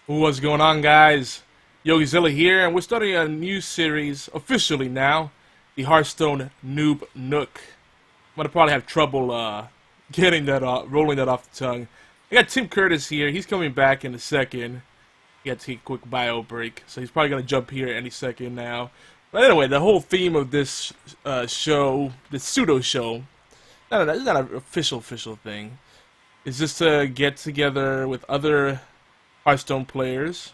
What's going on, guys? Yogizilla here, and we're starting a new series, officially now, the Hearthstone Noob Nook. I'm gonna probably have trouble getting that rolling that off the tongue. I got Tim Curtis here. He's coming back in a second. He had to take a quick bio break, so he's probably gonna jump here any second now. But anyway, the whole theme of this show, this pseudo show, it's not an official thing, is just to get together with other Hearthstone players,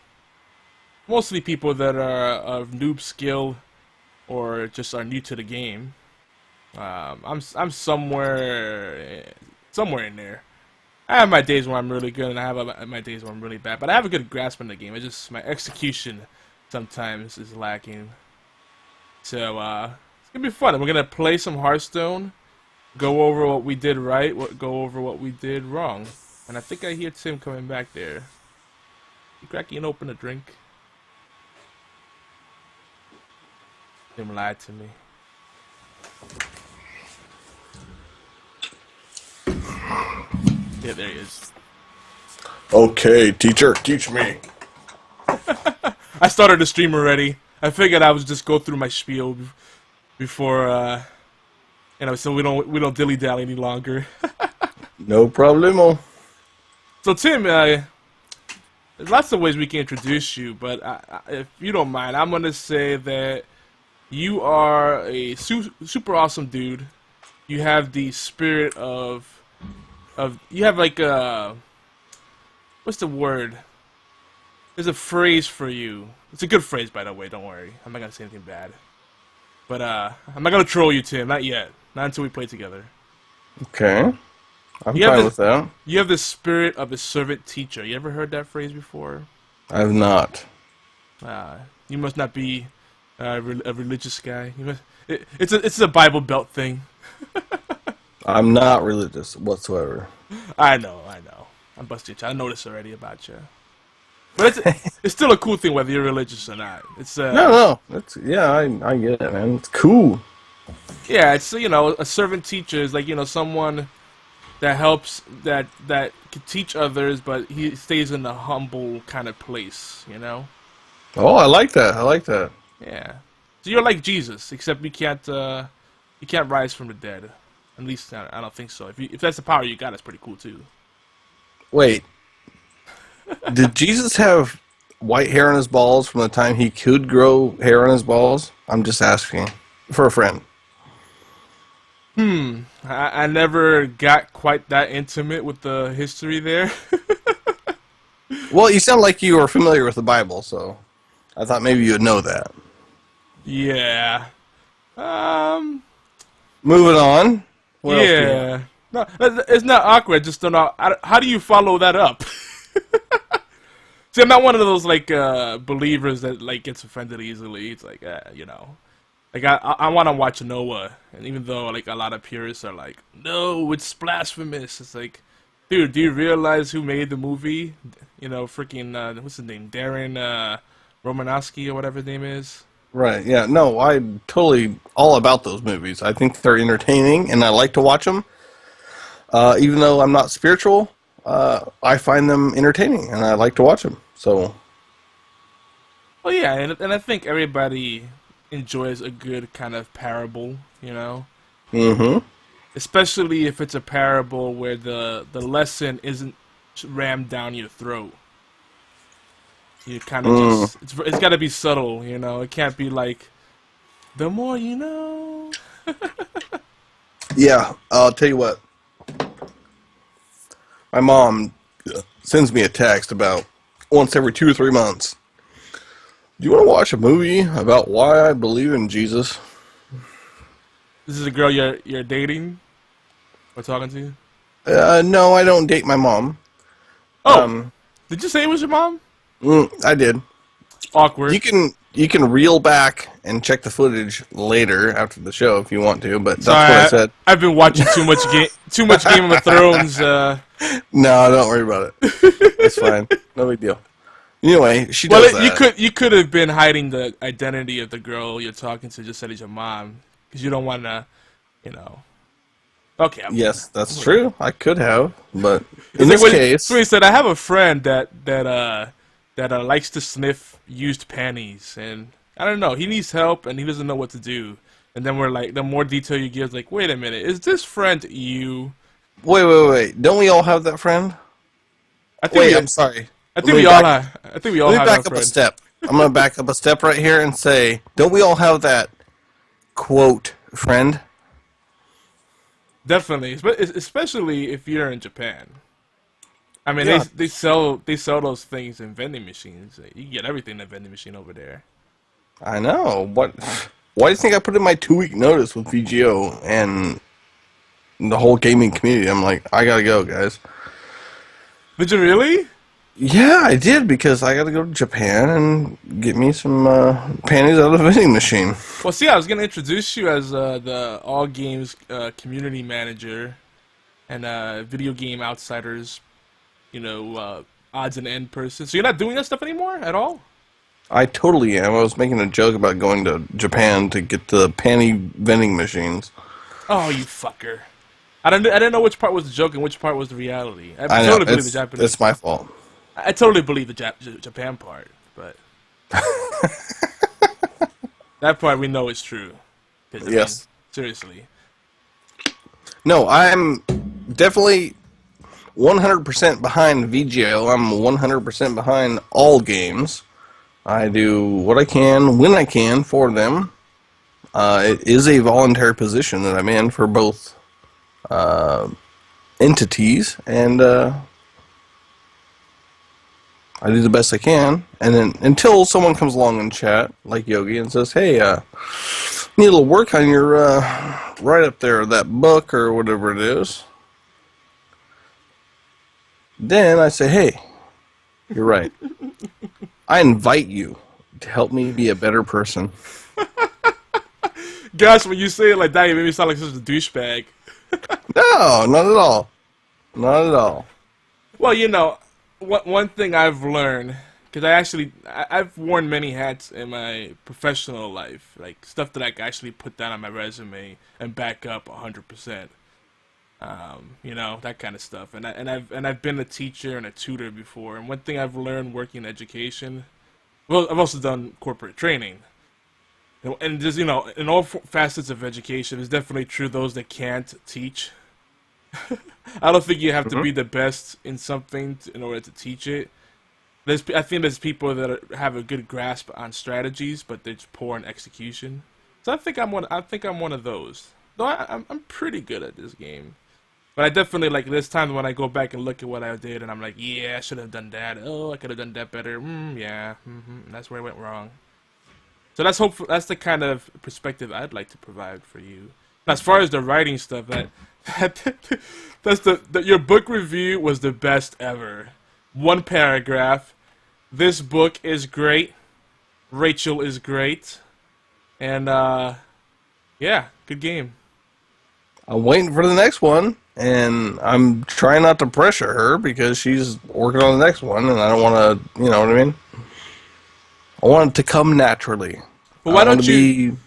mostly people that are of noob skill or just are new to the game. I'm somewhere in there. I have my days where I'm really good, and I have my days where I'm really bad. But I have a good grasp in the game. It's just my execution sometimes is lacking. So it's gonna be fun. We're gonna play some Hearthstone, go over what we did right, go over what we did wrong. And I think I hear Tim coming back there. You cracking open a drink? Tim lied to me. Yeah, there he is. Okay, teacher, teach me. I started the stream already. I figured I would just go through my spiel before, so we don't dilly dally any longer. No problemo. So Tim, there's lots of ways we can introduce you, but if you don't mind, I'm gonna say that you are a super awesome dude. You have the spirit of you have like a, what's the word? There's a phrase for you. It's a good phrase, by the way. Don't worry. I'm not gonna say anything bad. But I'm not gonna troll you, Tim. Not yet. Not until we play together. Okay, I'm fine with that. You have the spirit of a servant teacher. You ever heard that phrase before? I have not. You must not be a religious guy. It's a Bible Belt thing. I'm not religious whatsoever. I know. I'm busting you. I know this already about you. But it's still a cool thing whether you're religious or not. It's No. I get it, man. It's cool. Yeah, it's a servant teacher is like someone that helps that can teach others, but he stays in a humble kind of place. Oh, I like that. Yeah. So you're like Jesus, except you can't rise from the dead. At least I don't think so. If that's the power you got, it's pretty cool too. Wait, did Jesus have white hair on his balls from the time he could grow hair on his balls? I'm just asking for a friend. I never got quite that intimate with the history there. Well, you sound like you are familiar with the Bible, so I thought maybe you would know that. Yeah. Moving on. What else do you Yeah. No, it's not awkward. I just don't know. How do you follow that up? See, I'm not one of those believers that gets offended easily. It's like like I want to watch Noah, and even though a lot of purists are like, no, it's blasphemous. It's like, dude, do you realize who made the movie? Freaking what's his name? Darren Romanowski or whatever his name is. Right, yeah. No, I'm totally all about those movies. I think they're entertaining, and I like to watch them. Even though I'm not spiritual, I find them entertaining, and I like to watch them. So, Well, yeah, and I think everybody enjoys a good kind of parable, mm-hmm. especially if it's a parable where the lesson isn't rammed down your throat. You kind of it's got to be subtle, It can't be like, the more you know. Yeah, I'll tell you what. My mom sends me a text about once every 2 or 3 months. Do you want to watch a movie about why I believe in Jesus? This is a girl you're dating or talking to? No, I don't date my mom. Oh, did you say it was your mom? I did. Awkward. You can reel back and check the footage later after the show if you want to, but that's Sorry, what I said. I've been watching too much Game of Thrones. No, don't worry about it. It's fine. No big deal. Anyway, she does that. You could have been hiding the identity of the girl you're talking to, just said it's your mom, because you don't want to, Okay. Yes, that's true. I could have, but in this case, so he said, I have a friend that that likes to sniff used panties, and I don't know. He needs help, and he doesn't know what to do. And then we're like, the more detail you give, like, wait a minute, is this friend you? Wait. Don't we all have that friend? I think Wait, we, I'm sorry. I Let think me we all back. have, I think we all Let me have that back up a friend. step. I'm gonna back up a step right here and say, don't we all have that quote friend? Definitely, especially if you're in Japan. I mean, Yeah, they sell those things in vending machines. You get everything in a vending machine over there. I know. What? Why do you think I put in my 2 week notice with VGO and the whole gaming community? I'm like, I gotta go, guys. Did you really? Yeah, I did because I gotta go to Japan and get me some panties out of the vending machine. Well, see, I was gonna introduce you as the AllGames community manager and video game outsiders, odds and end person. So you're not doing that stuff anymore at all? I totally am. I was making a joke about going to Japan to get the panty vending machines. Oh, you fucker! I didn't know which part was the joke and which part was the reality. I I know totally believe the Japanese. it's my fault. I totally believe the Japan part, but that part we know is true. 'Cause, Yes. seriously. No, I'm definitely 100% behind VGO. I'm 100% behind AllGames. I do what I can when I can for them. It is a voluntary position that I'm in for both entities, and I do the best I can. And then until someone comes along in chat, like Yogi, and says, "Hey, need a little work on your write up there, that book or whatever it is," then I say, "Hey, you're right. I invite you to help me be a better person." Gosh, when you say it like that, you made me sound like such a douchebag. No, not at all. Not at all. Well, one thing I've learned, because I've worn many hats in my professional life, like stuff that I can actually put down on my resume and back up 100%. That kind of stuff. And I've been a teacher and a tutor before. And one thing I've learned working in education, well, I've also done corporate training. And just, in all facets of education, it's definitely true those that can't teach. I don't think you have to be the best in something in order to teach it. I think there's people that have a good grasp on strategies, but they're just poor in execution. So I think I'm one of those. Though I'm pretty good at this game. But I definitely, like, there's times when I go back and look at what I did, and I'm like, yeah, I should have done that. Oh, I could have done that better. Yeah, that's where I went wrong. So that's the kind of perspective I'd like to provide for you. As far as the writing stuff, your book review was the best ever. One paragraph. This book is great. Rachel is great. And yeah, good game. I'm waiting for the next one, and I'm trying not to pressure her because she's working on the next one, and I don't want to, you know what I mean? I want it to come naturally. But why I want don't to you? be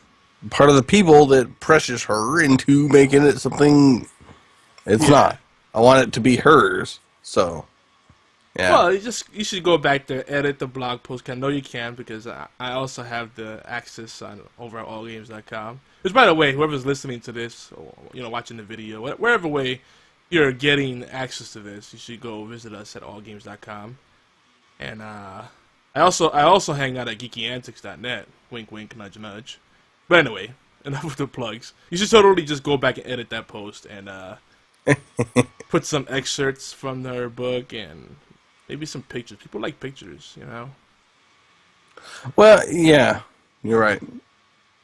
part of the people that pressures her into making it something it's not. I want it to be hers. So, yeah. Well, you should go back there, edit the blog post. I know you can because I also have the access on over at allgames.com. Which, by the way, whoever's listening to this, or, watching the video, wherever way you're getting access to this, you should go visit us at allgames.com. And I also hang out at geekyantics.net. Wink, wink, nudge, nudge. But anyway, enough with the plugs. You should totally just go back and edit that post and put some excerpts from their book and maybe some pictures. People like pictures, Well, yeah, you're right.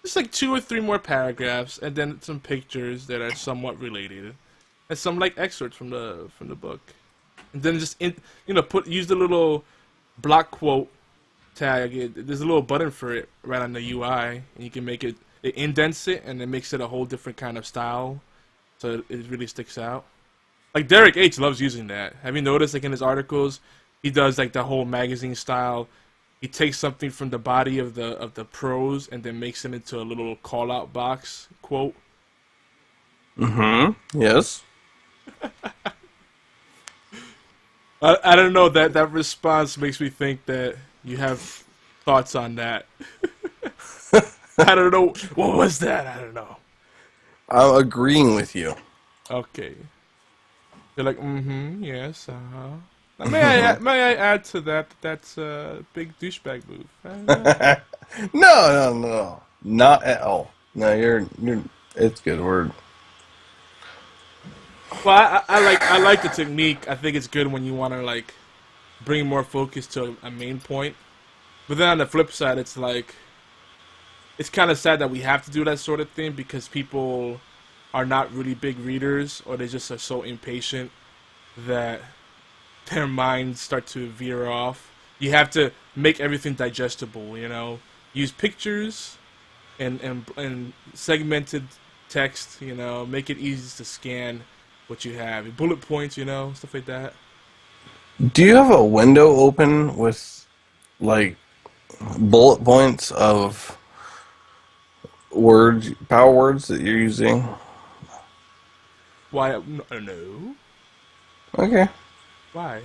Just like 2 or 3 more paragraphs, and then some pictures that are somewhat related, and some like excerpts from the book, and then just use the little block quote tag. There's a little button for it right on the UI, and you can make it indents it, and it makes it a whole different kind of style, so it really sticks out. Like Derek H loves using that. Have you noticed, like in his articles, he does like the whole magazine style. He takes something from the body of the prose and then makes it into a little call out box quote. Mm-hmm. Yes. I don't know, that response makes me think that you have thoughts on that. I don't know. What was that? I don't know. I'm agreeing with you. Okay. You're like, mm-hmm, yes, uh-huh. Now, may I add to that that's a big douchebag move? No, not at all. No, you're. It's a good word. Well, I like the technique. I think it's good when you want to like bring more focus to a main point. But then on the flip side, it's like it's kind of sad that we have to do that sort of thing because people are not really big readers or they just are so impatient that their minds start to veer off. You have to make everything digestible, you know. Use pictures and segmented text, you know. Make it easy to scan what you have. Bullet points, you know, stuff like that. Do you have a window open with like bullet points of words, power words that you're using? Why? No. Okay. Why?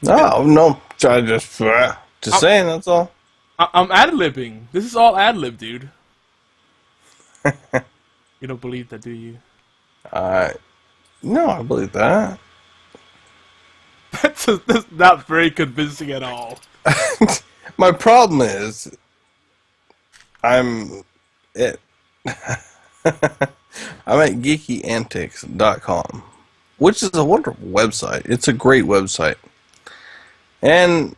No. Just I'm, saying. That's all. I'm ad-libbing. This is all ad-lib, dude. You don't believe that, do you? I No, I believe that. That's not very convincing at all. My problem is I'm it. I'm at geekyantics.com, which is a wonderful website. It's a great website. And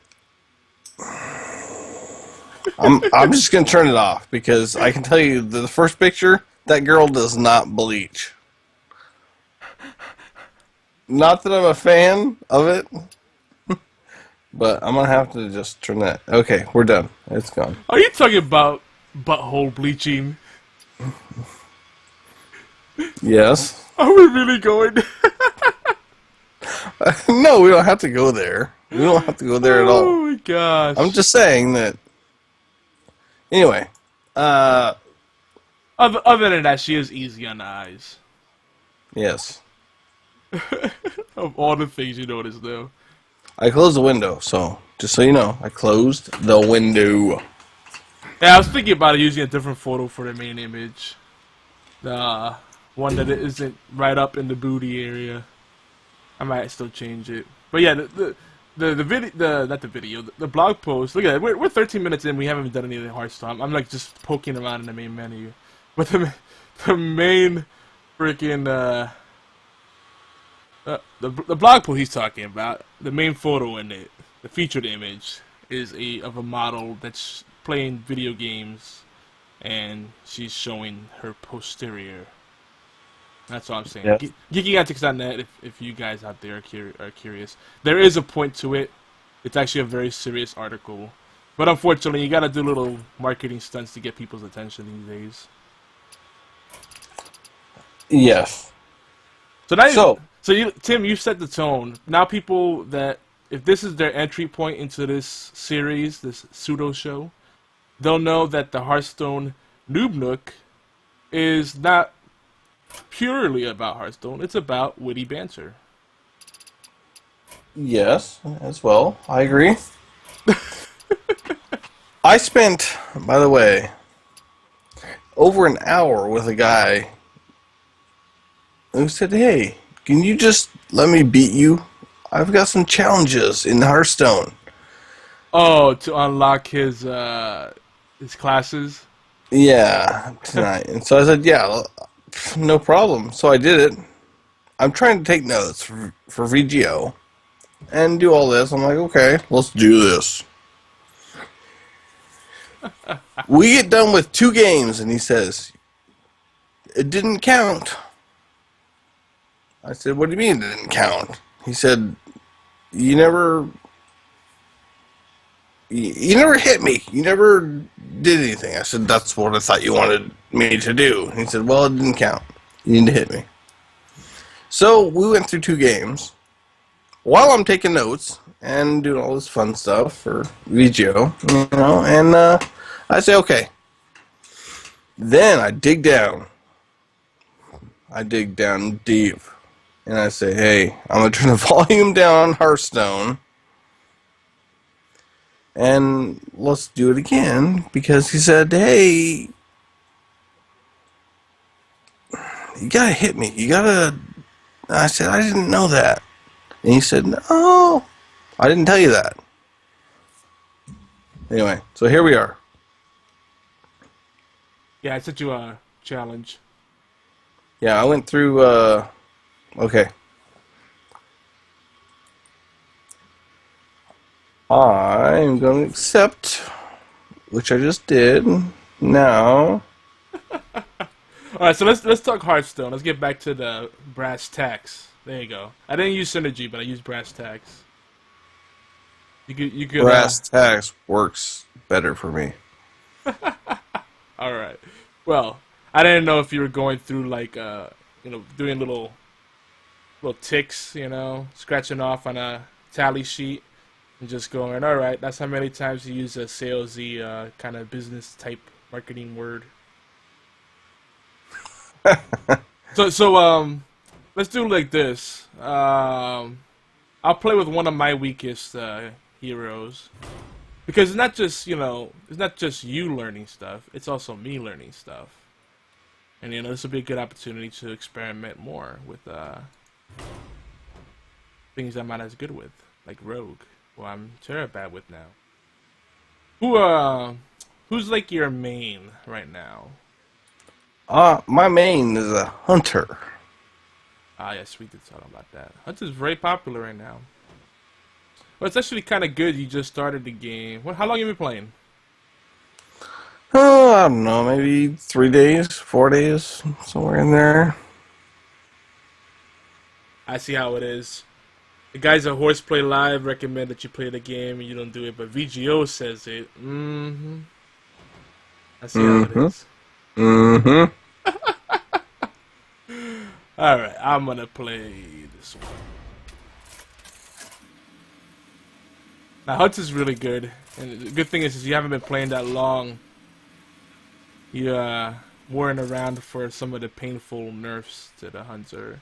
I'm just gonna turn it off because I can tell you the first picture, that girl does not bleach. Not that I'm a fan of it, but I'm gonna have to just turn that. Okay, we're done. It's gone. Are you talking about butthole bleaching? Yes. Are we really going? No, we don't have to go there. We don't have to go there at all. Oh my gosh. I'm just saying that. Anyway, Other than that, she is easy on the eyes. yes. Of all the things you notice, though. I closed the window, so just so you know, I closed the window. Yeah, I was thinking about using a different photo for the main image. The one that isn't right up in the booty area. I might still change it. But yeah, the video, not the video, the blog post. Look at that. We're 13 minutes in. We haven't even done any of the Hearthstone. I'm like just poking around in the main menu. But the main freaking the blog post he's talking about, the main photo in it, the featured image is of a model that's playing video games, and she's showing her posterior. That's all I'm saying. Yes. Geekyantics.net, if you guys out there are curious. There is a point to it. It's actually a very serious article. But unfortunately, you gotta do little marketing stunts to get people's attention these days. Yes. So Tim, you set the tone. Now people that, if this is their entry point into this series, this pseudo show, they'll know that the Hearthstone Noob Nook is not purely about Hearthstone. It's about witty banter. Yes, as well. I agree. I spent, by the way, over an hour with a guy who said, "Hey, can you just let me beat you? I've got some challenges in Hearthstone." Oh, to unlock his classes. Yeah, tonight. And so I said, "Yeah, no problem." So I did it. I'm trying to take notes for VGO and do all this. I'm like, okay, let's do this. We get done with 2 games, and he says, "It didn't count." I said, "What do you mean it didn't count?" He said, You never hit me. You never did anything." I said, "That's what I thought you wanted me to do." And he said, "Well, it didn't count. You need to hit me." So we went through 2 games while I'm taking notes and doing all this fun stuff for VGO, and I say, okay. Then I dig down. I dig down deep. and I say, hey, I'm going to turn the volume down on Hearthstone, and let's do it again, because he said, hey, you got to hit me. You got to... I said, I didn't know that. And he said, no, I didn't tell you that. Anyway, so here we are. Yeah, I sent you a challenge. Yeah, I went through, okay. I'm going to accept, which I just did. Now, All right, so let's talk Hearthstone. Let's get back to the brass tacks. There you go. I didn't use synergy, but I used brass tacks. You could brass tacks works better for me. all right. Well, I didn't know if you were going through like doing little ticks, scratching off on a tally sheet and just going, all right, that's how many times you use a salesy kind of business type marketing word. So let's do like this. I'll play with one of my weakest heroes because it's not just you learning stuff. It's also me learning stuff, and this will be a good opportunity to experiment more with things I'm not as good with, like Rogue, who I'm terrible bad with now. Who's like your main right now? My main is a hunter. Ah, yes, we did talk about that. Hunter's very popular right now. Well, it's actually kind of good you just started the game. How long have you been playing? Oh, I don't know, maybe 3 days, 4 days, somewhere in there. I see how it is. The guys at Horseplay Live recommend that you play the game and you don't do it, but VGO says it. Mm-hmm. I see how it is. Mm-hmm. Alright, I'm gonna play this one. Now, Hunter's really good. And the good thing is you haven't been playing that long. You weren't around for some of the painful nerfs to the Hunter.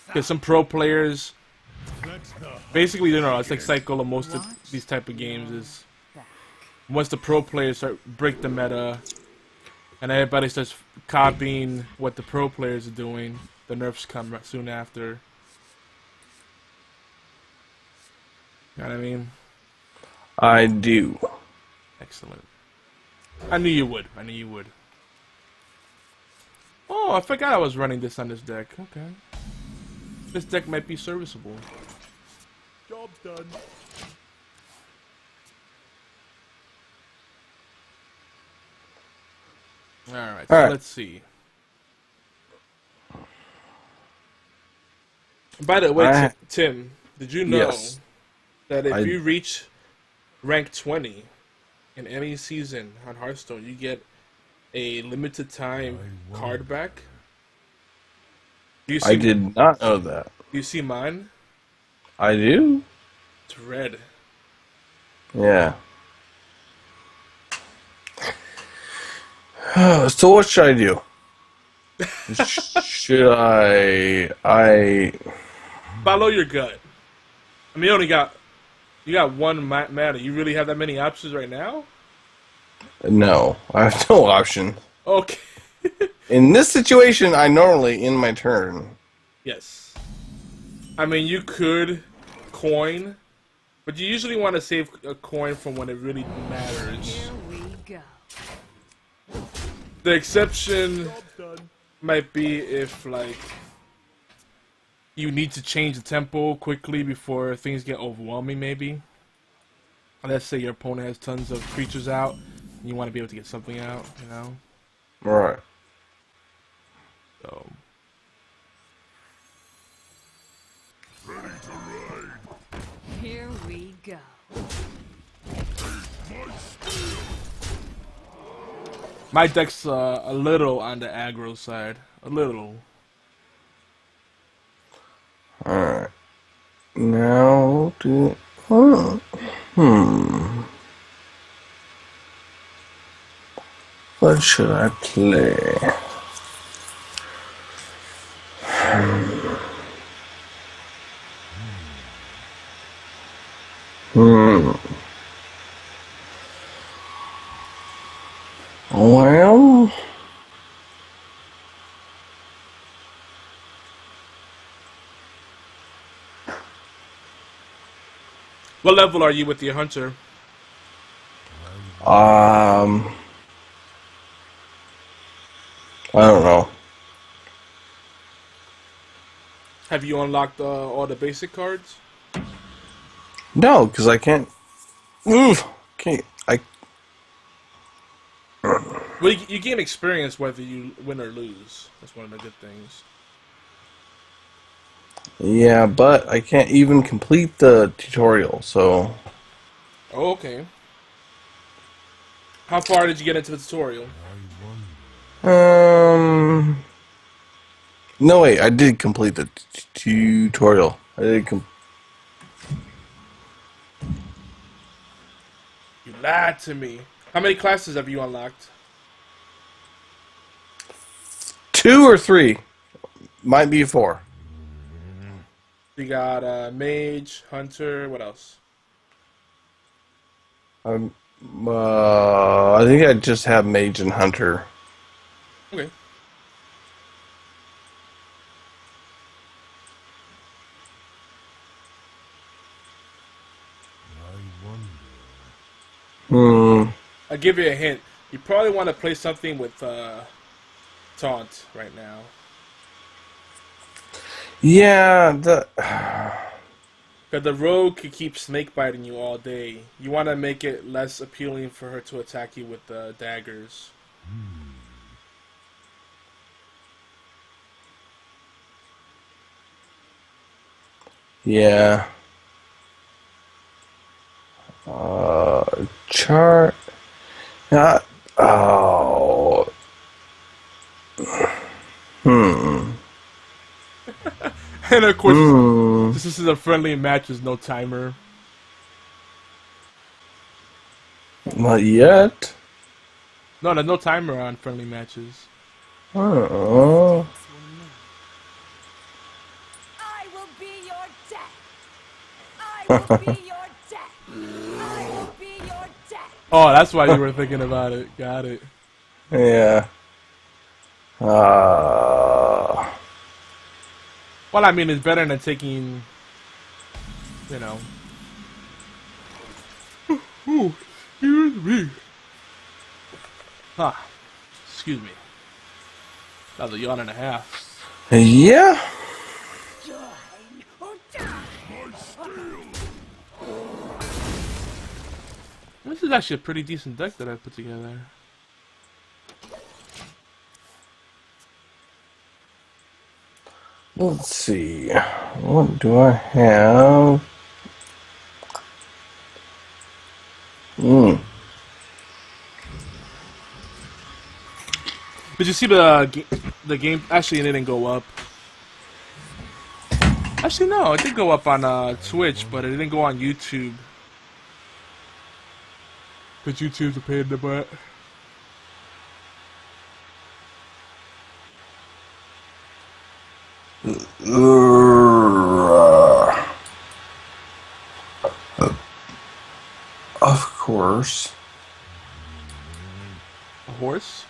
Because some pro players, basically, it's like cycle of most of these type of games is once the pro players start break the meta and everybody starts copying what the pro players are doing, the nerfs come soon after. You know what I mean? I do. Excellent. I knew you would. Oh, I forgot I was running this on this deck. Okay. This deck might be serviceable. Job's done. Alright, All right. let's see. By the way, Tim, did you know Yes. that if you reach rank 20 in any season on Hearthstone, you get a limited time card back? I did not know that. Do you see mine? I do? It's red. Yeah. So what should I do? Should I... Follow your gut. I mean, you got one mana. You really have that many options right now? No, I have no option. Okay. In this situation, I normally end my turn. Yes. I mean, you could coin, but you usually want to save a coin from when it really matters. Here we go. The exception might be if, like, you need to change the tempo quickly before things get overwhelming, maybe. Let's say your opponent has tons of creatures out, and you want to be able to get something out, Right. So... Here we go. My deck's a little on the aggro side. A little. Alright. Now, what should I play? Hmm. Well, What level are you with your hunter? I don't know. Have you unlocked all the basic cards? No, because I can't. Can't. I. Well, you gain experience whether you win or lose. That's one of the good things. Yeah, but I can't even complete the tutorial. So, Oh, okay. How far did you get into the tutorial? um, no wait, I did complete the tutorial. I did. You lied to me. How many classes have you unlocked? 2 or 3, might be 4. You got mage, hunter. What else? I think I just have mage and hunter. Okay. Hmm. I'll give you a hint. You probably want to play something with taunt right now. Yeah. The. Because the rogue could keep snake biting you all day. You want to make it less appealing for her to attack you with daggers. Yeah. Chart. Not. Oh. Hmm. And of course, Hmm. this is a friendly match. There's no timer. Not yet. No, there's no timer on friendly matches. Oh. I will be your death. I will be your death. I will be your death. Oh, that's why you were thinking about it. Got it. Yeah. Well, I mean, it's better than taking, you know. Ooh, excuse me. Ah, excuse me. That was a yawn and a half. Yeah. This is actually a pretty decent deck that I put together. Let's see. What do I have? Did you see the game? Actually, it didn't go up. Actually, no, it did go up on Twitch, but it didn't go on YouTube. Because YouTube's a pain in the butt. Of course. A horse?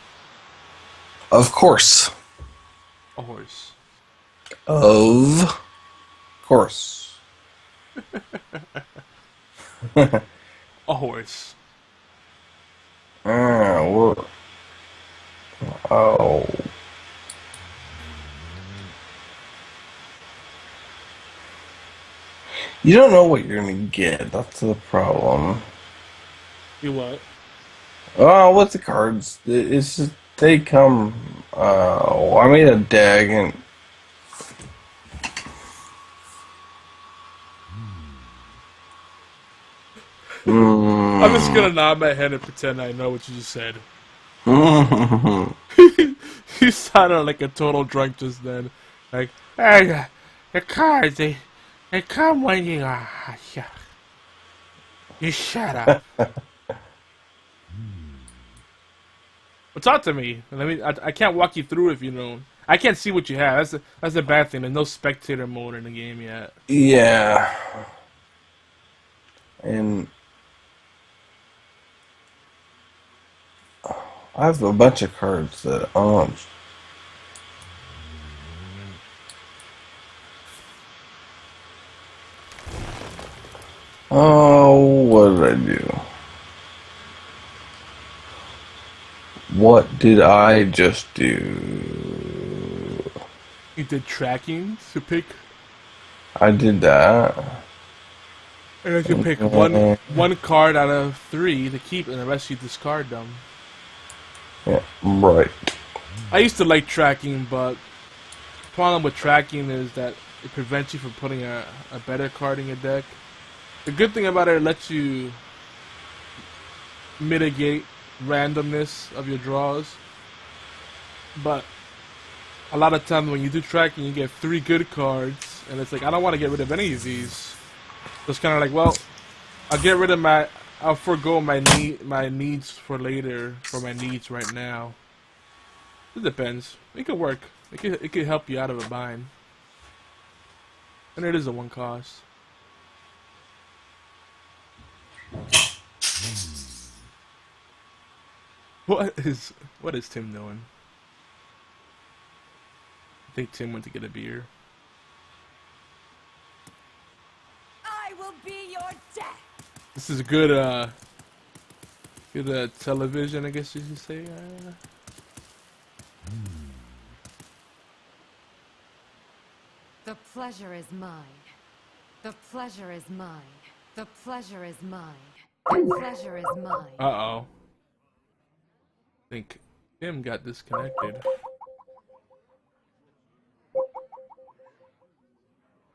Of course. A horse. Of course. A horse. What? Oh. You don't know what you're gonna get. That's the problem. You what? Oh, with the cards, it's just, they come. I made a deck and. I'm just gonna nod my head and pretend I know what you just said. You sounded like a total drunk just then. Like, hey, the cards, they come when you are. You shut up. Well, talk to me. I can't walk you through if you know. I can't see what you have. That's a bad thing. There's no spectator mode in the game yet. Yeah. And I have a bunch of cards that oh, what did I do? What did I just do? You did tracking to pick, I did that. and then you pick And, one card out of 3 to keep, and the rest you discard them. yeah, right. I used to like tracking, but the problem with tracking is that it prevents you from putting a better card in your deck. The good thing about it lets you mitigate randomness of your draws, but a lot of times when you do tracking, you get 3 good cards, and it's like, I don't want to get rid of any of these. So it's kind of like, well, I'll forego my needs for later for my needs right now. It depends. It could work. It could help you out of a bind, and it is a 1 cost. What is Tim doing? I think Tim went to get a beer. I will be your death. This is good television, I guess you should say. The pleasure is mine. The pleasure is mine. The pleasure is mine. The pleasure is mine. Uh-oh. I think Tim got disconnected.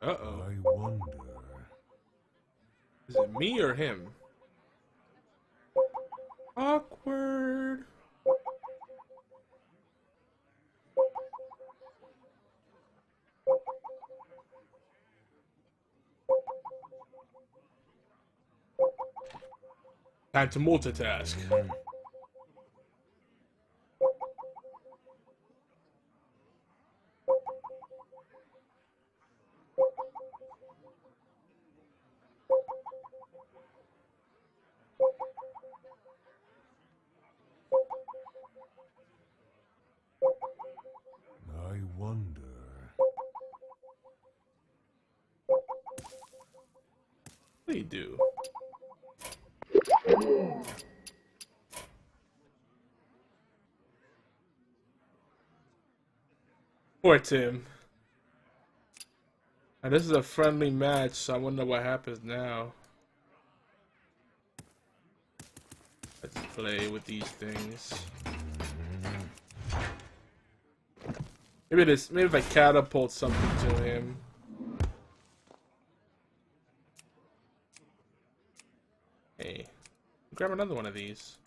Uh-oh. I wonder. Is it me or him? Awkward. Time to multitask. I wonder. What do you do? Poor Tim. Now, this is a friendly match, so I wonder what happens now. Let's play with these things. Maybe if I catapult something to him. Hey, grab another one of these.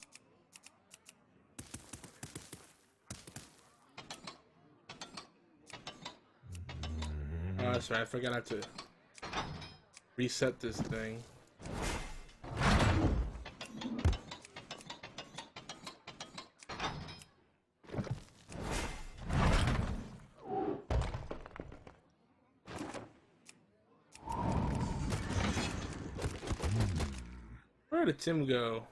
Oh, that's right. I forgot not to reset this thing. Where did Tim go?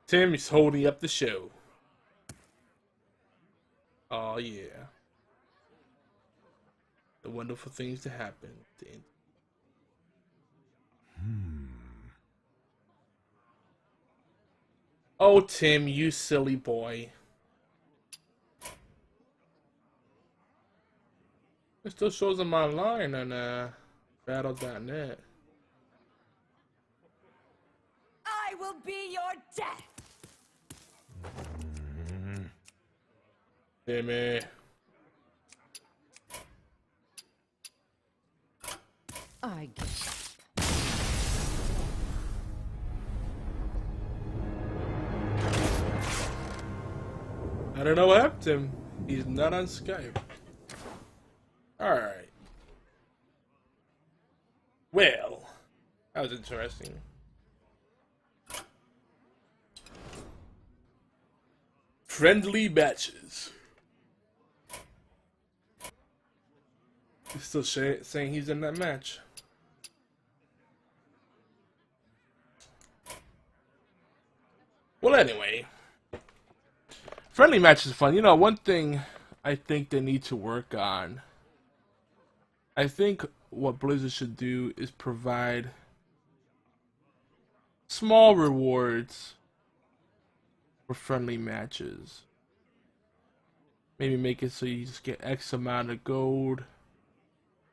Tim is holding up the show. Oh yeah. The wonderful things that happen. Oh, Tim, you silly boy. It still shows them online on battle.net. I will be your death. Timmy. I guess. I don't know what happened to him. He's not on Skype. Alright. Well, that was interesting. Friendly matches. He's still saying he's in that match. Well, anyway. Friendly match is fun. You know, one thing I think they need to work on. I think what Blizzard should do is provide small rewards for friendly matches. Maybe make it so you just get X amount of gold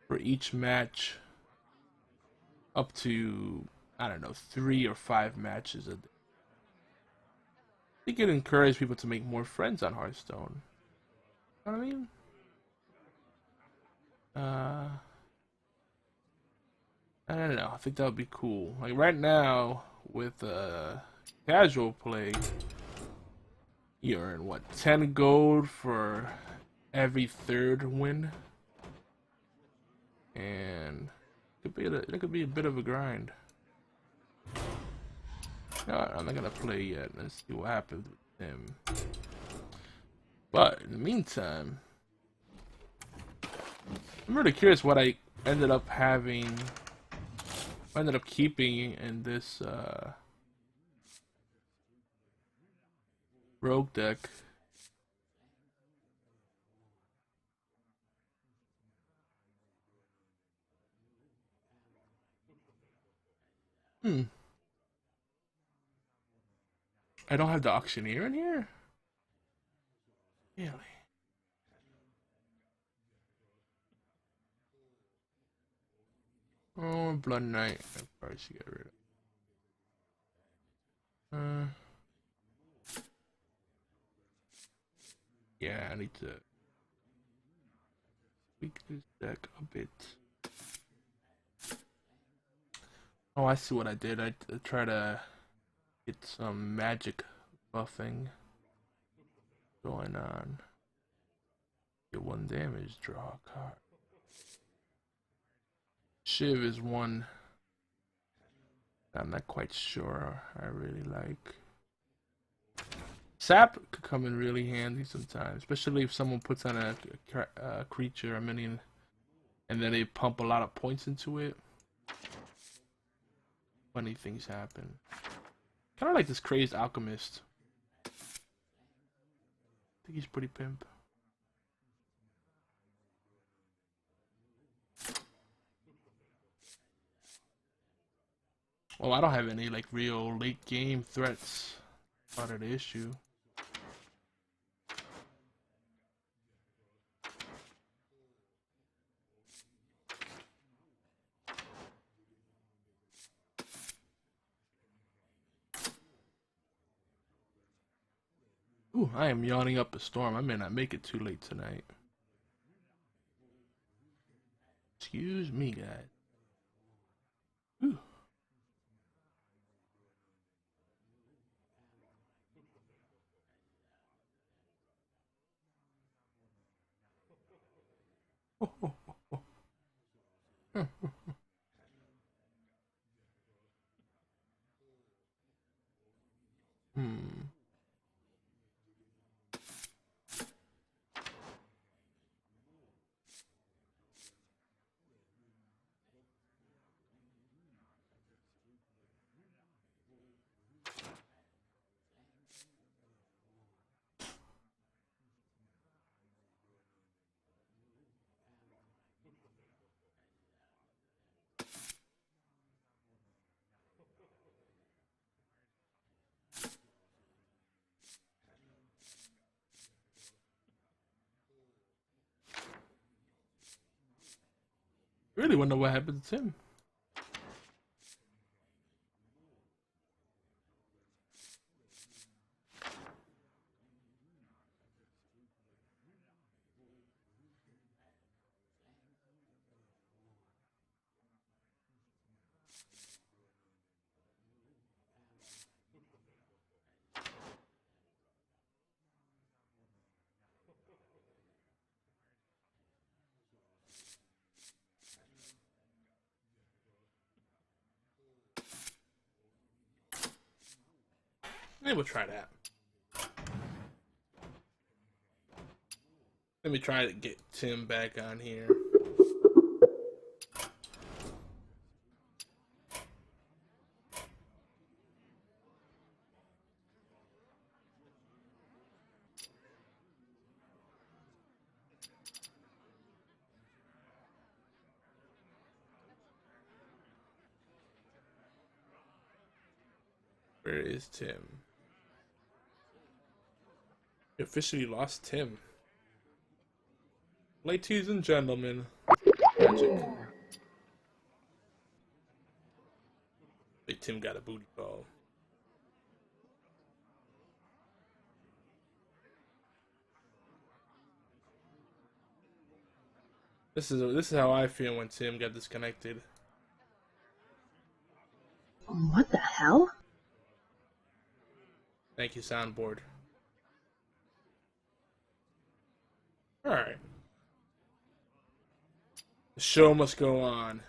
for each match. Up to, I don't know, 3 or 5 matches a day. I think it encourages people to make more friends on Hearthstone. You know what I mean? I don't know. I think that would be cool. Like right now, with casual play, you earn what, 10 gold for every 3rd win, and it could be a bit of a grind. No, I'm not gonna play yet. Let's see what happens with him. But in the meantime, I'm really curious what I ended up keeping in this rogue deck. I don't have the auctioneer in here? Really? Oh, Blood Knight. I probably should get rid of. Yeah, I need to tweak this deck a bit. Oh, I see what I did. I try to get some magic buffing going on. Get 1 damage, draw a card. Shiv is one I'm not quite sure I really like. Sap could come in really handy sometimes, especially if someone puts on a creature, a minion, and then they pump a lot of points into it. Funny things happen. Kind of like this crazed alchemist. I think he's pretty pimp. Well, I don't have any like real late game threats. Part of the issue. Ooh, I am yawning up a storm. I may not make it too late tonight. Excuse me, guys. Ooh. Hmm. Really wonder what happened to Tim. Maybe we'll try that. Let me try to get Tim back on here. Where is Tim? We officially lost Tim. Ladies and gentlemen, magic. Big Tim got a booty call. This is how I feel when Tim got disconnected. What the hell? Thank you, soundboard. Alright. The show must go on.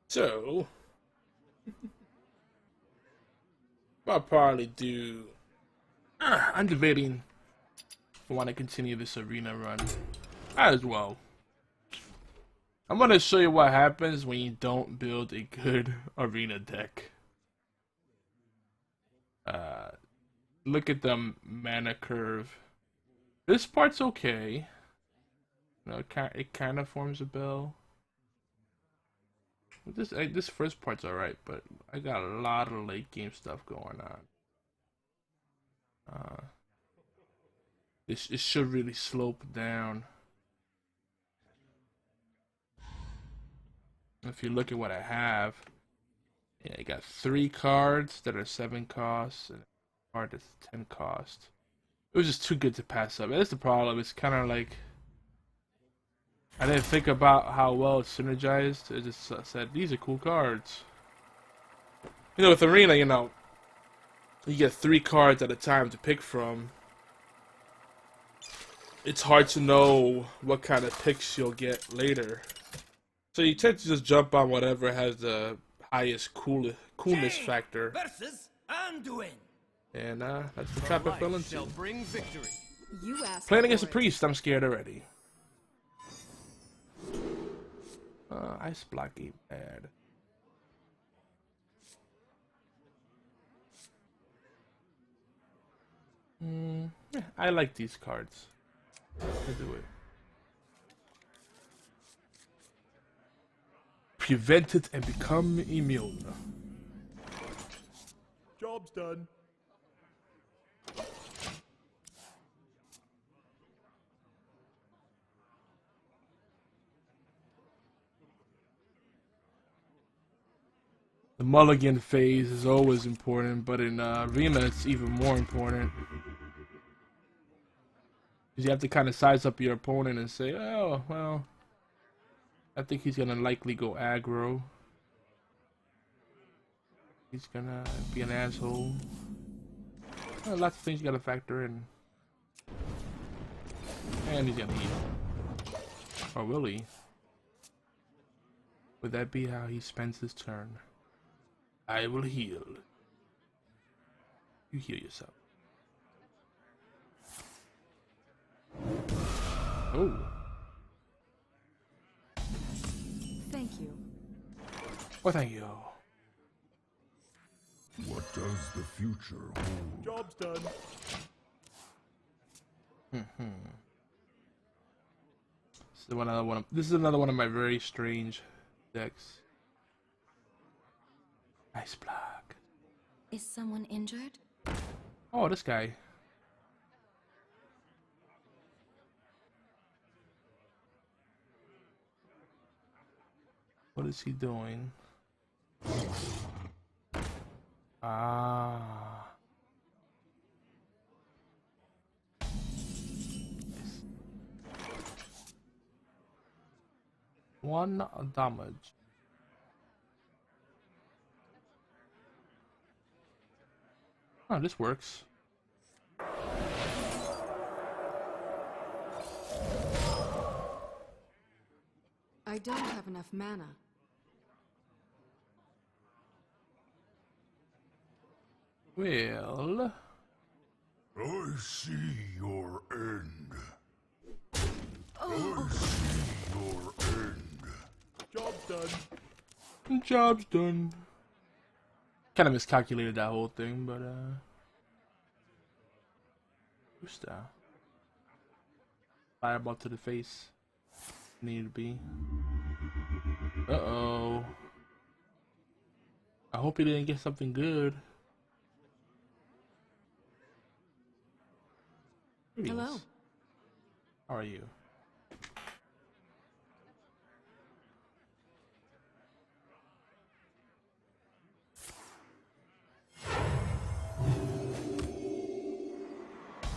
So, I'll probably do... I'm debating if I want to continue this arena run. As well. I'm going to show you what happens when you don't build a good arena deck. Look at the mana curve. This part's okay. You know, it kind of forms a bell. This first part's alright, but I got a lot of late game stuff going on. It should really slope down. If you look at what I have, yeah, I got 3 cards that are 7 costs and a card that's 10 cost. It was just too good to pass up. That's the problem. It's kind of like I didn't think about how well it's synergized. It just said these are cool cards. You know, with Arena, you know, you get 3 cards at a time to pick from. It's hard to know what kind of picks you'll get later. So you tend to just jump on whatever has the highest coolness factor. Versus Duelin. And that's the trap I fell into. Bring victory. You asked Playing for against a it. priest, I'm scared already. Ice block ain't bad. Yeah, I like these cards. I do it. Prevent it and become immune. Job's done. The mulligan phase is always important, but in Arena it's even more important. Because you have to kind of size up your opponent and say, oh, well, I think he's going to likely go aggro. He's going to be an asshole. Well, lots of things you got to factor in. And he's going to heal. Or will he? Would that be how he spends his turn? I will heal. You heal yourself. Oh. Thank you. Well, thank you. What does the future hold? Job's done. This is another one of my very strange decks. Ice block. Is someone injured? Oh, this guy. What is he doing? Ah. One damage. Oh, this works. I don't have enough mana. Well, I see your end. I see your end. Job's done. job's done. Kind of miscalculated that whole thing, but booster. Fireball to the face. Need to be. Uh-oh. I hope he didn't get something good. Greetings. Hello. How are you?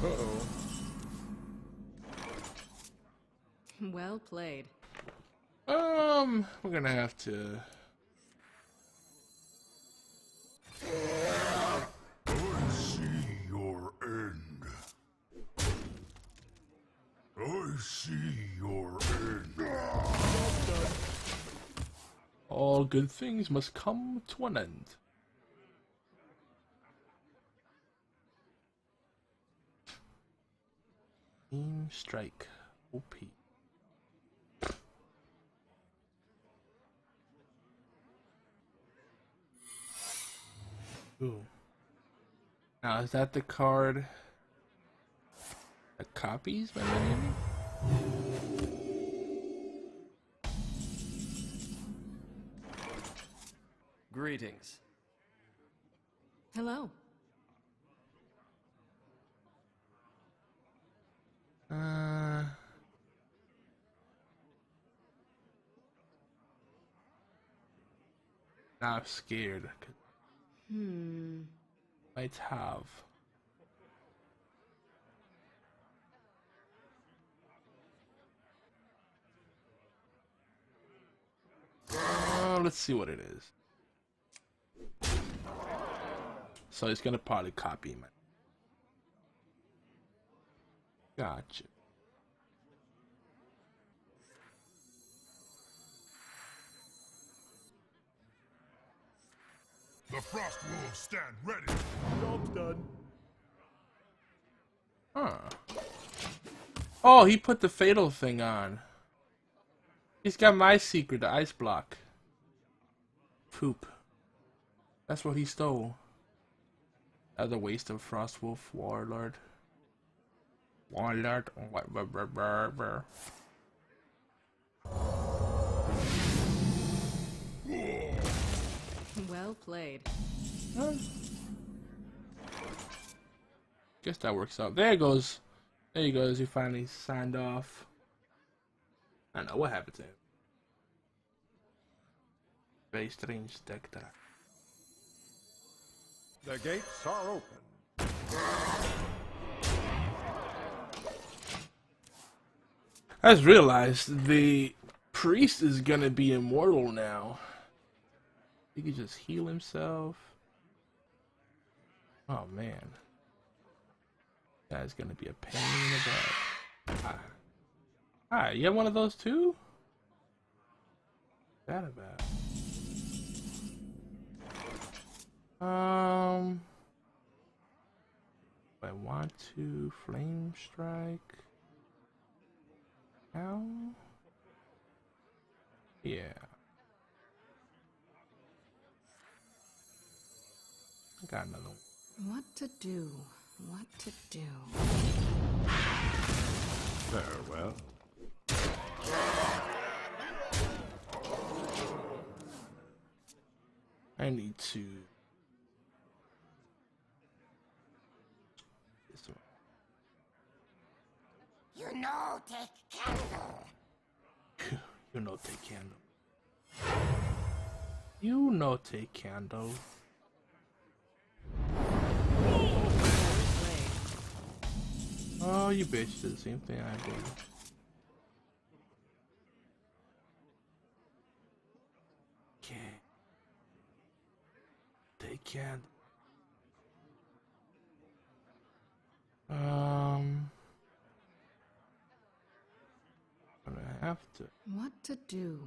Uh-oh. Well played. We're gonna have to... I see your end. I see your end. All good things must come to an end. Team Strike. OP. Ooh. Now, is that the card that copies my enemy? Greetings. Hello. Now I'm scared. Hmm. Might have. Let's see what it is. So it's gonna probably copy me. Gotcha. The Frost Wolves stand ready. Job's done. Huh. Oh, he put the fatal thing on. He's got my secret, the ice block. Poop. That's what he stole. As a waste of Frostwolf Warlord. Warlord. Well played. Guess that works out. There it goes. There he goes. He finally signed off. I don't know what happened to him. Very strange deck that. The gates are open. I just realized the priest is gonna be immortal now. He can just heal himself. Oh man. That's gonna be a pain in the butt. Hi, you have one of those too? That about. I want to flame strike. Now? Yeah. I got another one. What to do? What to do? Farewell. I need to. This one. You know, take candle. You know, take candle. You know, take candle. Well played. Oh, you bitch did the same thing I did. Okay. Take candle. I'm gonna have to. What to do?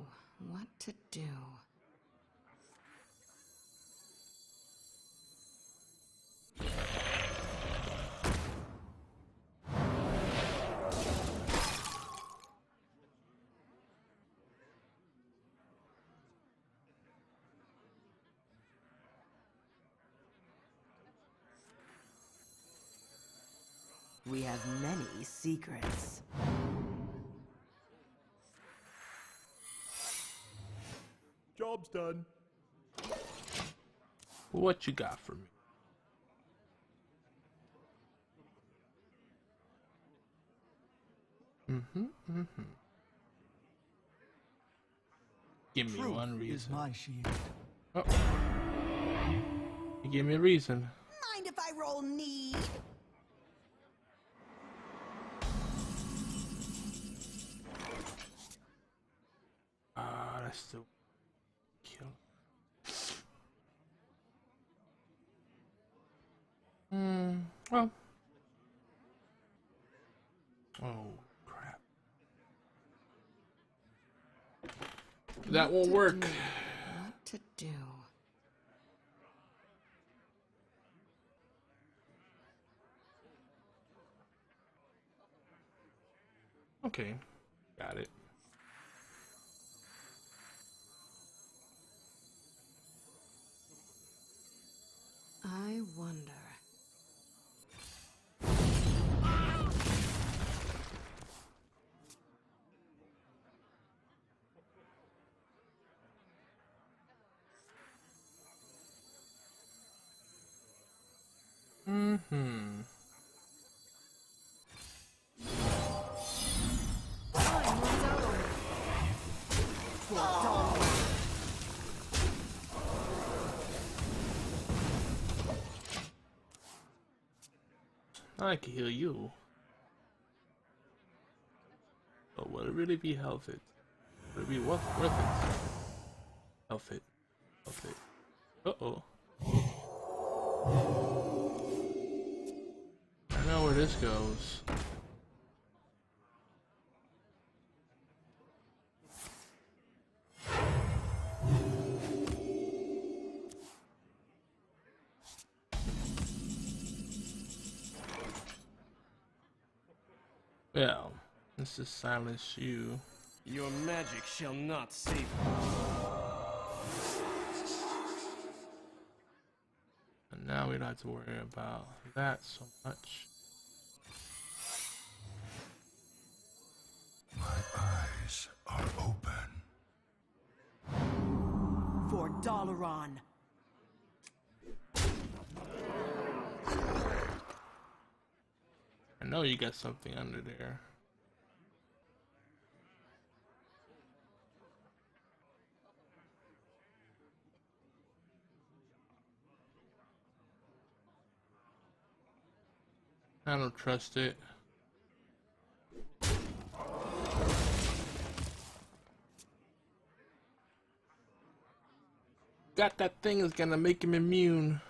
What to do? We have many secrets. Job's done. What you got for me? Give me one reason. Is my shield. Oh. You gave me a reason. Mind if I roll need? Ah, that's still kill. Well. Oh, crap. That won't work. What to do? Okay, got it. I wonder. Time runs out on me. I can heal you. But will it really be health it? Will it be worth it? Health it. Health it. Uh-oh. I know where this goes. Well, let's just silence you. Your magic shall not save me. And now we don't have to worry about that so much. My eyes are open. For Dalaran. I know you got something under there. I don't trust it. Got that thing is gonna make him immune.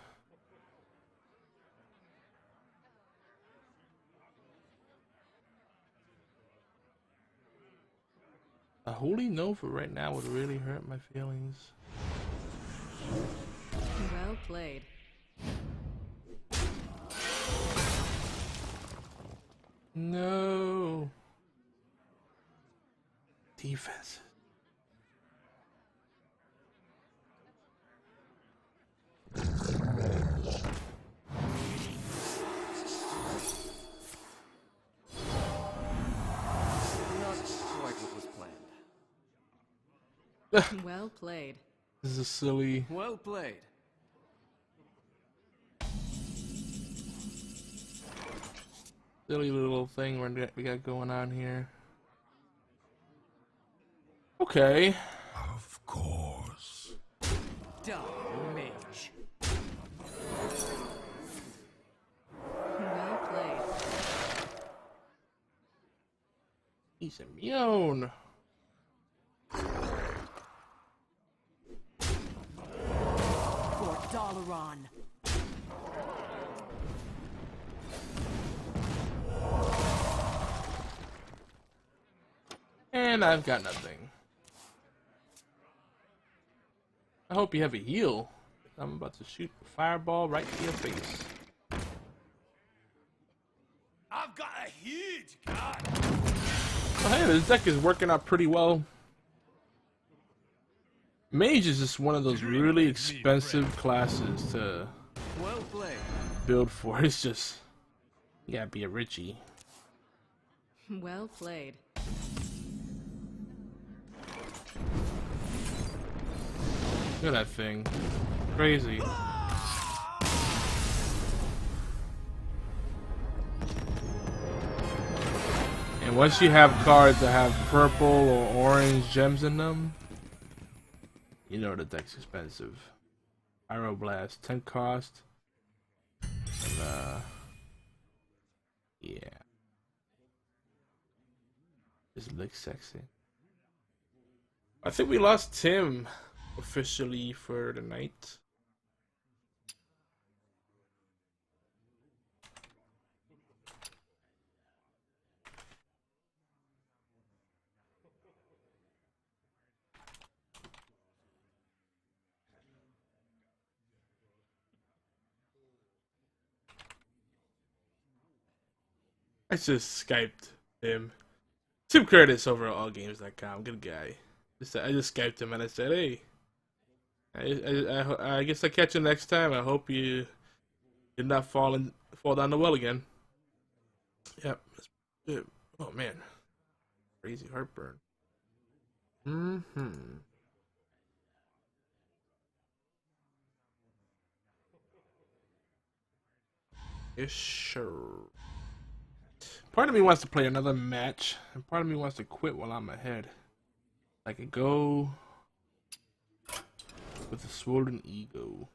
A holy nova right now would really hurt my feelings. Well played. No. Defense. Not quite what was planned. Well played. This is silly. Well played. Silly little thing we got going on here. Okay. Of course. Die, mage. Well played. He's immune. For Dalaran. And I've got nothing. I hope you have a heal. I'm about to shoot a fireball right to your face. I've got a huge gun. Oh, hey, this deck is working out pretty well. Mage is just one of those really expensive classes to Well played. build for. It's just, you gotta be a Richie. Well played. Look at that thing. Crazy. And once you have cards that have purple or orange gems in them, you know the deck's expensive. Aeroblast, 10 cost. And, yeah. This looks sexy. I think we lost Tim officially for the night. I just Skyped him. Tim Curtis over at AllGames.com. Good guy. I just Skyped him and I said, hey, I guess I'll catch you next time. I hope you did not fall down the well again. Yep. Oh, man. Crazy heartburn. Yes, sure. Part of me wants to play another match, and part of me wants to quit while I'm ahead. I could go with a swollen ego.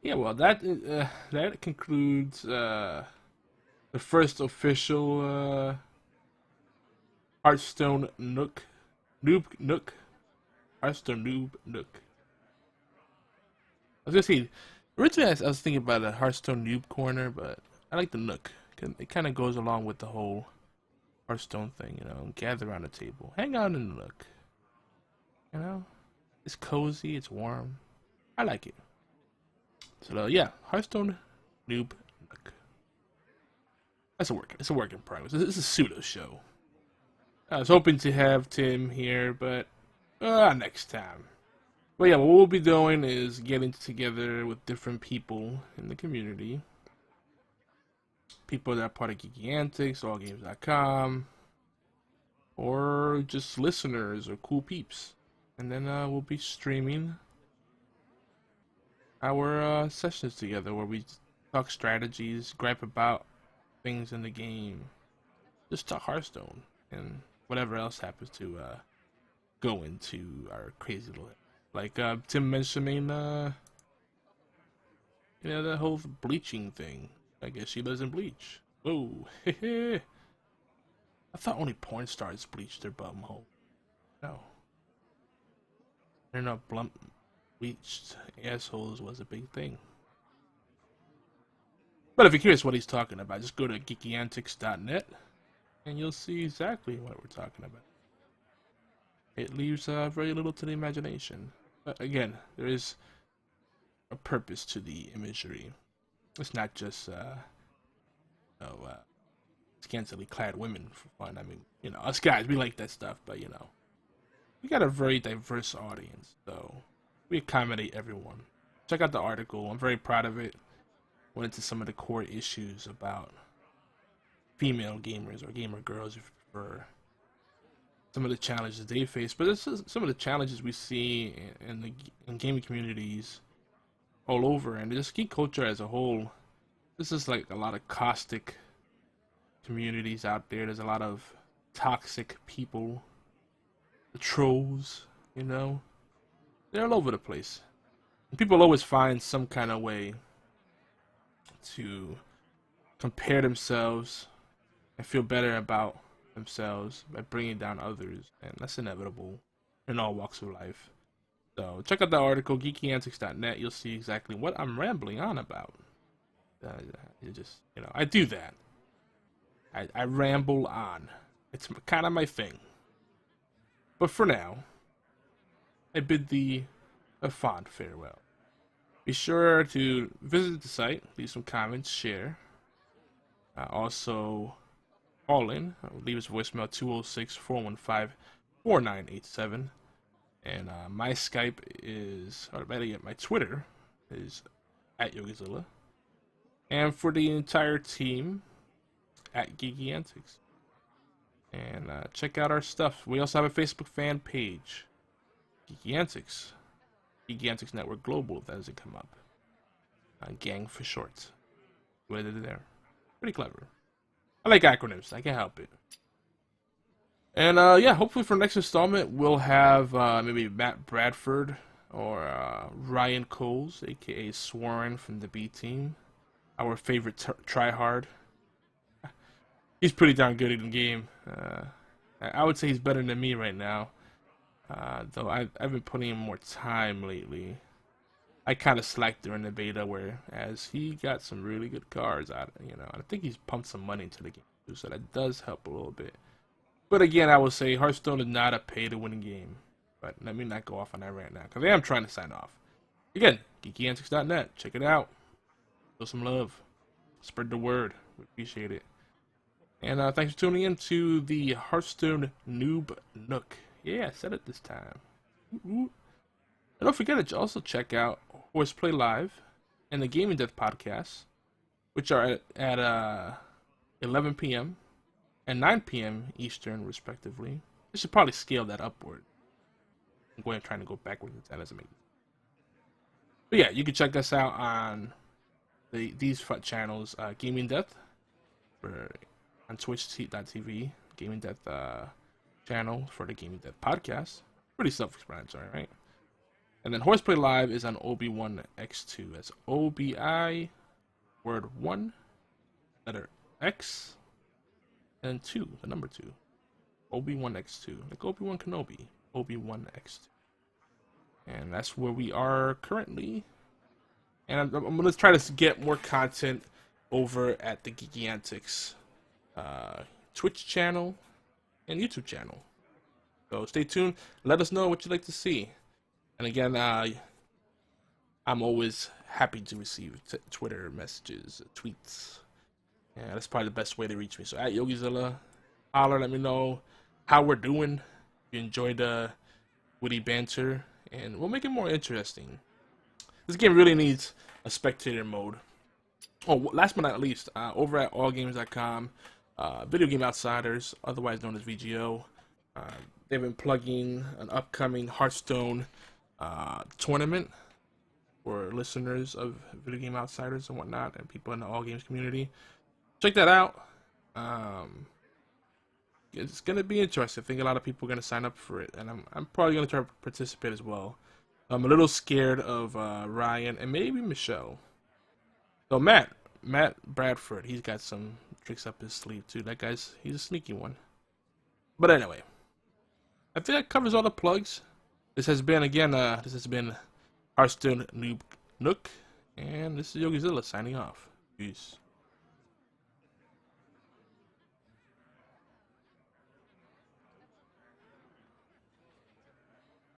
Yeah, well, that concludes the first official Hearthstone Nook, Hearthstone Newb Nook. I was gonna say, originally I was thinking about a Hearthstone Noob corner, but I like the Nook. It kind of goes along with the whole Hearthstone thing, you know. Gather around the table, hang out in the Nook. You know, it's cozy, it's warm. I like it. So yeah, Hearthstone Noob Nook. That's a work. It's a work in progress. It's a pseudo show. I was hoping to have Tim here, but next time. But yeah, what we'll be doing is getting together with different people in the community. People that are part of Geeky Antics, AllGames.com, or just listeners or cool peeps. And then we'll be streaming our sessions together where we talk strategies, gripe about things in the game, just talk Hearthstone, and whatever else happens to go into our crazy little... Like Tim mentioning, you know, that whole bleaching thing. I guess she doesn't bleach. Whoa, I thought only porn stars bleached their bum hole. No. They're not blunt bleached assholes was a big thing. But if you're curious what he's talking about, just go to geekyantics.net and you'll see exactly what we're talking about. It leaves very little to the imagination. But again, there is a purpose to the imagery. It's not just scantily clad women for fun. I mean, you know, us guys, we like that stuff, but you know, we got a very diverse audience, so we accommodate everyone. Check out the article. I'm very proud of it. Went into some of the core issues about female gamers or gamer girls, if you prefer. Some of the challenges they face, but this is some of the challenges we see in gaming communities all over, and just geek culture as a whole. This is like a lot of caustic communities out there. There's a lot of toxic people, the trolls, you know, they're all over the place. And people always find some kind of way to compare themselves and feel better about themselves by bringing down others, and that's inevitable in all walks of life. So check out the article, geekyantics.net. You'll see exactly what I'm rambling on about. You know, I do that. I ramble on. It's kind of my thing. But for now, I bid thee a fond farewell. Be sure to visit the site, leave some comments, share. Also, call in. Leave us a voicemail 206-415-4987. And my Skype is, or better yet, my Twitter is @YogiZilla. And for the entire team, @Geeky Antics. And check out our stuff. We also have a Facebook fan page, Geeky Antics. Geeky Antics Network Global, if that doesn't come up. Gang for short. Whether they're there. Pretty clever. I like acronyms. I can't help it. And yeah, hopefully for next installment we'll have maybe Matt Bradford or Ryan Coles, aka Swarren from the B team, our favorite tryhard. He's pretty darn good in the game. I would say he's better than me right now, though I've been putting in more time lately. I kind of slacked during the beta, whereas he got some really good cards out. I think he's pumped some money into the game too, so that does help a little bit. But again, I will say Hearthstone is not a pay-to-win game. But let me not go off on that right now, because I am trying to sign off. Again, geekyantics.net. Check it out. Show some love. Spread the word. We appreciate it. And thanks for tuning in to the Hearthstone Newb Nook. Yeah, I said it this time. And don't forget to also check out Horseplay Live and the Gaming Death podcast, which are at 11 p.m. and 9 p.m. Eastern, respectively. I should probably scale that upward. I'm going trying to go backwards. That doesn't make sense. But yeah, you can check us out on these channels: Gaming Death on Twitch.tv, Gaming Death channel for the Gaming Death podcast. Pretty self-explanatory, right? And then Horseplay Live is on OB1X2. That's OBI word 1 letter X and 2, the number 2. OB1X2, like Obi-Wan Kenobi. OB1X2. And that's where we are currently. And I'm going to try to get more content over at the Geeky Antics Twitch channel and YouTube channel. So stay tuned. Let us know what you'd like to see. And again, I'm always happy to receive Twitter messages, tweets. Yeah, that's probably the best way to reach me. So at Yogizilla, holler, let me know how we're doing. If you enjoyed the witty banter, and we'll make it more interesting. This game really needs a spectator mode. Oh, last but not least, over at AllGames.com, Video Game Outsiders, otherwise known as VGO, they've been plugging an upcoming Hearthstone tournament for listeners of Video Game Outsiders and whatnot, and people in the All Games community. Check that out. It's gonna be interesting. I think a lot of people are gonna sign up for it, and I'm probably gonna try to participate as well. I'm a little scared of Ryan and maybe Michelle. So Matt Bradford, he's got some tricks up his sleeve too. He's a sneaky one. But anyway, I think that covers all the plugs. This has been Hearthstone Nook, and this is Yogizilla signing off. Peace.